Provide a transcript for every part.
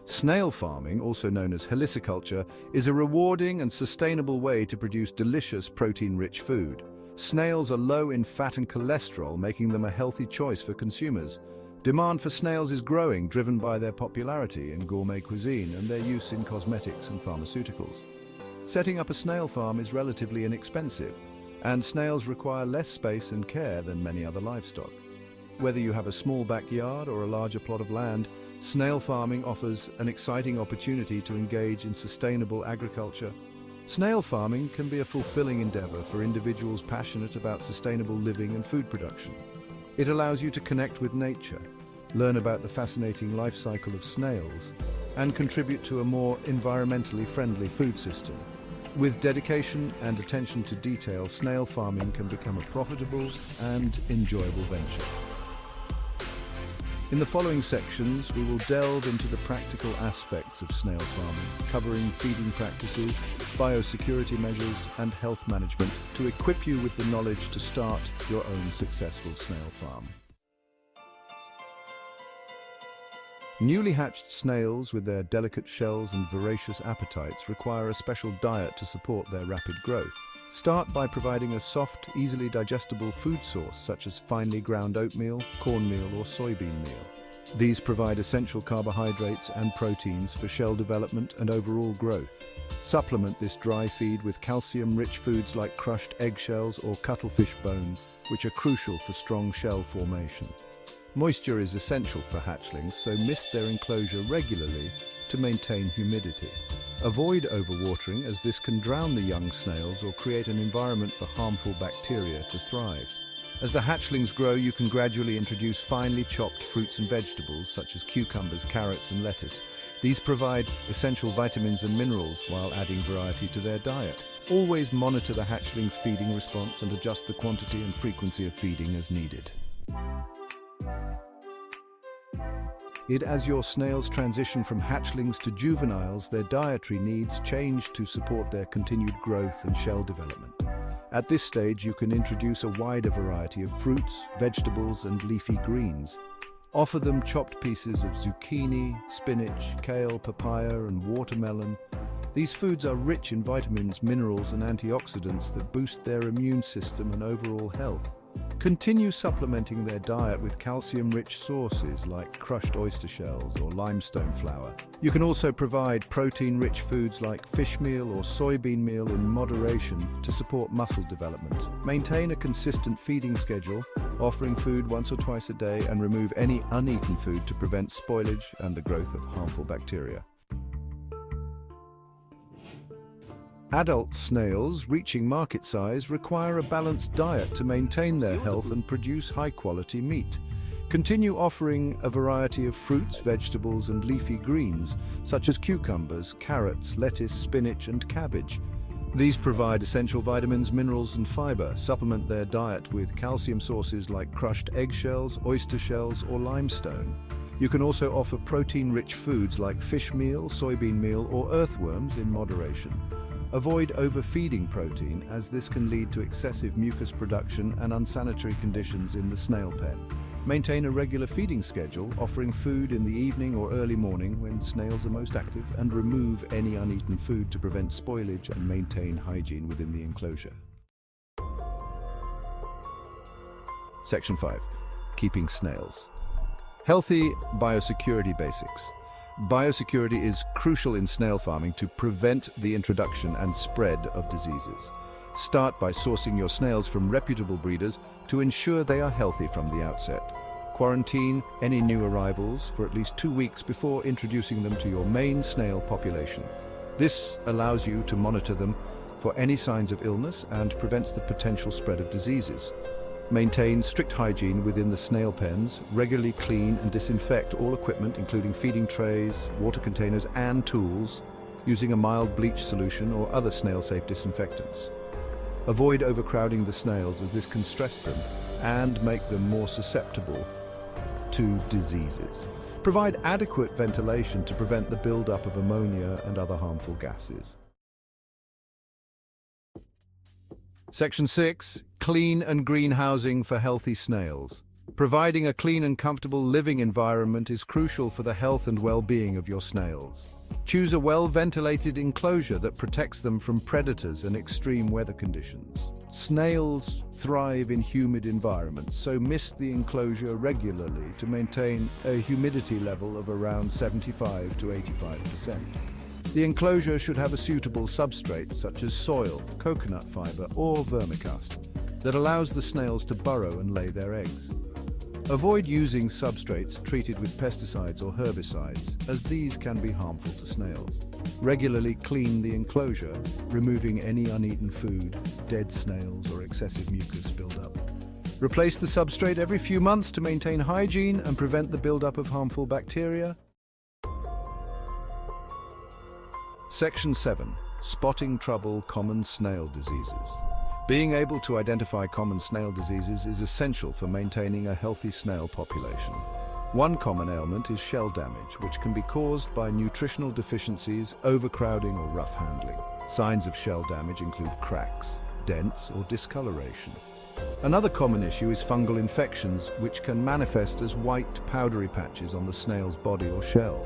Snail farming, also known as heliciculture, is a rewarding and sustainable way to produce delicious protein-rich food. Snails are low in fat and cholesterol, making them a healthy choice for consumers. Demand for snails is growing, driven by their popularity in gourmet cuisine and their use in cosmetics and pharmaceuticals. Setting up a snail farm is relatively inexpensive, and snails require less space and care than many other livestock. Whether you have a small backyard or a larger plot of land, snail farming offers an exciting opportunity to engage in sustainable agriculture. Snail farming can be a fulfilling endeavor for individuals passionate about sustainable living and food production. It allows you to connect with nature, learn about the fascinating life cycle of snails, and contribute to a more environmentally friendly food system. With dedication and attention to detail, snail farming can become a profitable and enjoyable venture. In the following sections, we will delve into the practical aspects of snail farming, covering feeding practices, biosecurity measures, and health management to equip you with the knowledge to start your own successful snail farm. Newly hatched snails, with their delicate shells and voracious appetites, require a special diet to support their rapid growth. Start by providing a soft, easily digestible food source such as finely ground oatmeal, cornmeal, or soybean meal. These provide essential carbohydrates and proteins for shell development and overall growth. Supplement this dry feed with calcium-rich foods like crushed eggshells or cuttlefish bone, which are crucial for strong shell formation. Moisture is essential for hatchlings, so mist their enclosure regularly to maintain humidity. Avoid overwatering, as this can drown the young snails or create an environment for harmful bacteria to thrive. As the hatchlings grow, you can gradually introduce finely chopped fruits and vegetables such as cucumbers, carrots, and lettuce. These provide essential vitamins and minerals while adding variety to their diet. Always monitor the hatchlings' feeding response and adjust the quantity and frequency of feeding as needed. As your snails transition from hatchlings to juveniles, their dietary needs change to support their continued growth and shell development. At this stage, you can introduce a wider variety of fruits, vegetables, and leafy greens. Offer them chopped pieces of zucchini, spinach, kale, papaya, and watermelon. These foods are rich in vitamins, minerals, and antioxidants that boost their immune system and overall health. Continue supplementing their diet with calcium-rich sources like crushed oyster shells or limestone flour. You can also provide protein-rich foods like fish meal or soybean meal in moderation to support muscle development. Maintain a consistent feeding schedule, offering food once or twice a day, and remove any uneaten food to prevent spoilage and the growth of harmful bacteria. Adult snails reaching market size require a balanced diet to maintain their health and produce high-quality meat. Continue offering a variety of fruits, vegetables, and leafy greens, such as cucumbers, carrots, lettuce, spinach, and cabbage. These provide essential vitamins, minerals, and fiber. Supplement their diet with calcium sources like crushed eggshells, oyster shells, or limestone. You can also offer protein-rich foods like fish meal, soybean meal, or earthworms in moderation. Avoid overfeeding protein, as this can lead to excessive mucus production and unsanitary conditions in the snail pen. Maintain a regular feeding schedule, offering food in the evening or early morning when snails are most active, and remove any uneaten food to prevent spoilage and maintain hygiene within the enclosure. Section 5. Keeping snails. Healthy biosecurity basics. Biosecurity is crucial in snail farming to prevent the introduction and spread of diseases. Start by sourcing your snails from reputable breeders to ensure they are healthy from the outset. Quarantine any new arrivals for at least 2 weeks before introducing them to your main snail population. This allows you to monitor them for any signs of illness and prevents the potential spread of diseases. Maintain strict hygiene within the snail pens, regularly clean and disinfect all equipment including feeding trays, water containers and tools using a mild bleach solution or other snail-safe disinfectants. Avoid overcrowding the snails, as this can stress them and make them more susceptible to diseases. Provide adequate ventilation to prevent the buildup of ammonia and other harmful gases. Section 6. Clean and green housing for healthy snails. Providing a clean and comfortable living environment is crucial for the health and well-being of your snails. Choose a well-ventilated enclosure that protects them from predators and extreme weather conditions. Snails thrive in humid environments, so mist the enclosure regularly to maintain a humidity level of around 75 to 85%. The enclosure should have a suitable substrate such as soil, coconut fiber, or vermicast that allows the snails to burrow and lay their eggs. Avoid using substrates treated with pesticides or herbicides, as these can be harmful to snails. Regularly clean the enclosure, removing any uneaten food, dead snails, or excessive mucus buildup. Replace the substrate every few months to maintain hygiene and prevent the buildup of harmful bacteria. Section 7. Spotting trouble common snail diseases. Being able to identify common snail diseases is essential for maintaining a healthy snail population. One common ailment is shell damage, which can be caused by nutritional deficiencies, overcrowding, or rough handling. Signs of shell damage include cracks, dents, or discoloration. Another common issue is fungal infections, which can manifest as white, powdery patches on the snail's body or shell.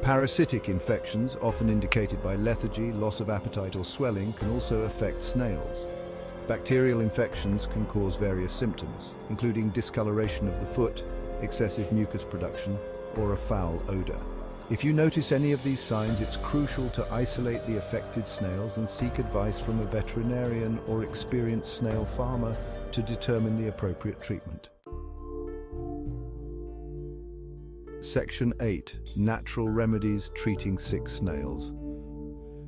Parasitic infections, often indicated by lethargy, loss of appetite, or swelling, can also affect snails. Bacterial infections can cause various symptoms, including discoloration of the foot, excessive mucus production, or a foul odor. If you notice any of these signs, it's crucial to isolate the affected snails and seek advice from a veterinarian or experienced snail farmer to determine the appropriate treatment. Section 8. Natural remedies treating sick snails.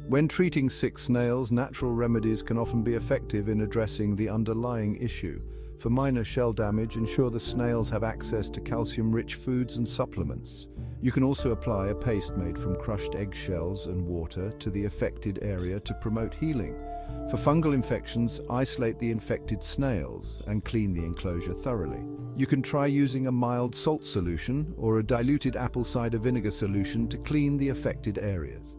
When treating sick snails, natural remedies can often be effective in addressing the underlying issue. For minor shell damage, ensure the snails have access to calcium-rich foods and supplements. You can also apply a paste made from crushed eggshells and water to the affected area to promote healing. For fungal infections, isolate the infected snails and clean the enclosure thoroughly. You can try using a mild salt solution or a diluted apple cider vinegar solution to clean the affected areas.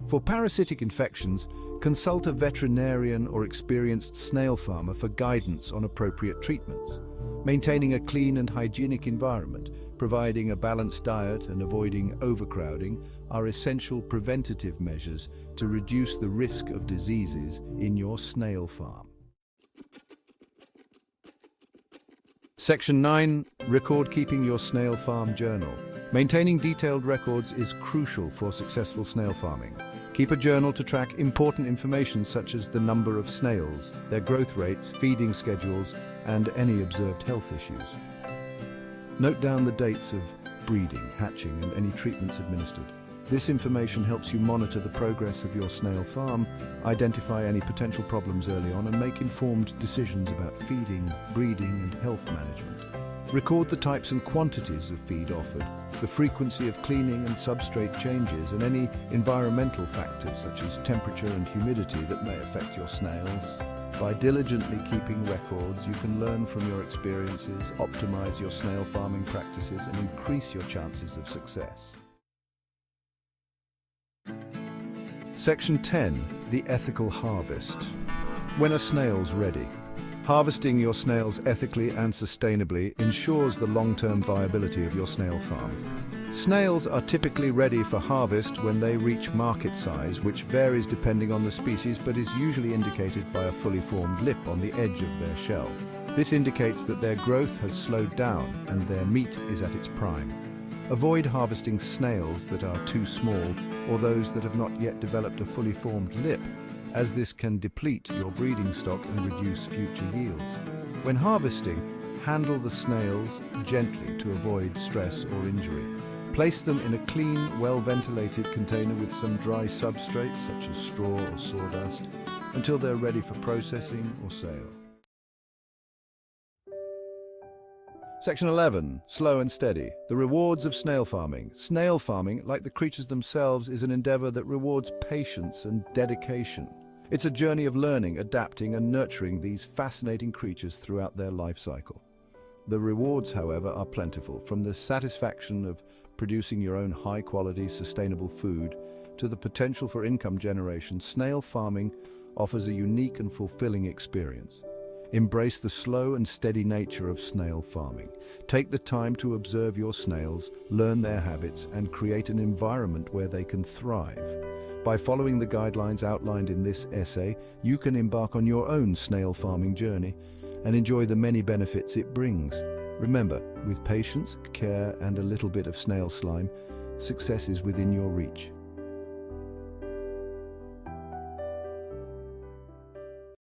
For parasitic infections, consult a veterinarian or experienced snail farmer for guidance on appropriate treatments. Maintaining a clean and hygienic environment, providing a balanced diet, and avoiding overcrowding are essential preventative measures to reduce the risk of diseases in your snail farm. Section 9. Record keeping your snail farm journal. Maintaining detailed records is crucial for successful snail farming. Keep a journal to track important information such as the number of snails, their growth rates, feeding schedules, and any observed health issues. Note down the dates of breeding, hatching, and any treatments administered. This information helps you monitor the progress of your snail farm, identify any potential problems early on, and make informed decisions about feeding, breeding, and health management. Record the types and quantities of feed offered, the frequency of cleaning and substrate changes, and any environmental factors such as temperature and humidity that may affect your snails. By diligently keeping records, you can learn from your experiences, optimize your snail farming practices, and increase your chances of success. Section 10. The ethical harvest. When a snail's ready. Harvesting your snails ethically and sustainably ensures the long-term viability of your snail farm. Snails are typically ready for harvest when they reach market size, which varies depending on the species but is usually indicated by a fully formed lip on the edge of their shell. This indicates that their growth has slowed down and their meat is at its prime. Avoid harvesting snails that are too small or those that have not yet developed a fully formed lip, as this can deplete your breeding stock and reduce future yields. When harvesting, handle the snails gently to avoid stress or injury. Place them in a clean, well-ventilated container with some dry substrate, such as straw or sawdust, until they're ready for processing or sale. Section 11. Slow and steady. The rewards of snail farming. Snail farming, like the creatures themselves, is an endeavor that rewards patience and dedication. It's a journey of learning, adapting, and nurturing these fascinating creatures throughout their life cycle. The rewards, however, are plentiful, from the satisfaction of producing your own high-quality, sustainable food to the potential for income generation. Snail farming offers a unique and fulfilling experience. Embrace the slow and steady nature of snail farming. Take the time to observe your snails, learn their habits, and create an environment where they can thrive. By following the guidelines outlined in this essay, you can embark on your own snail farming journey and enjoy the many benefits it brings. Remember, with patience, care, and a little bit of snail slime, success is within your reach.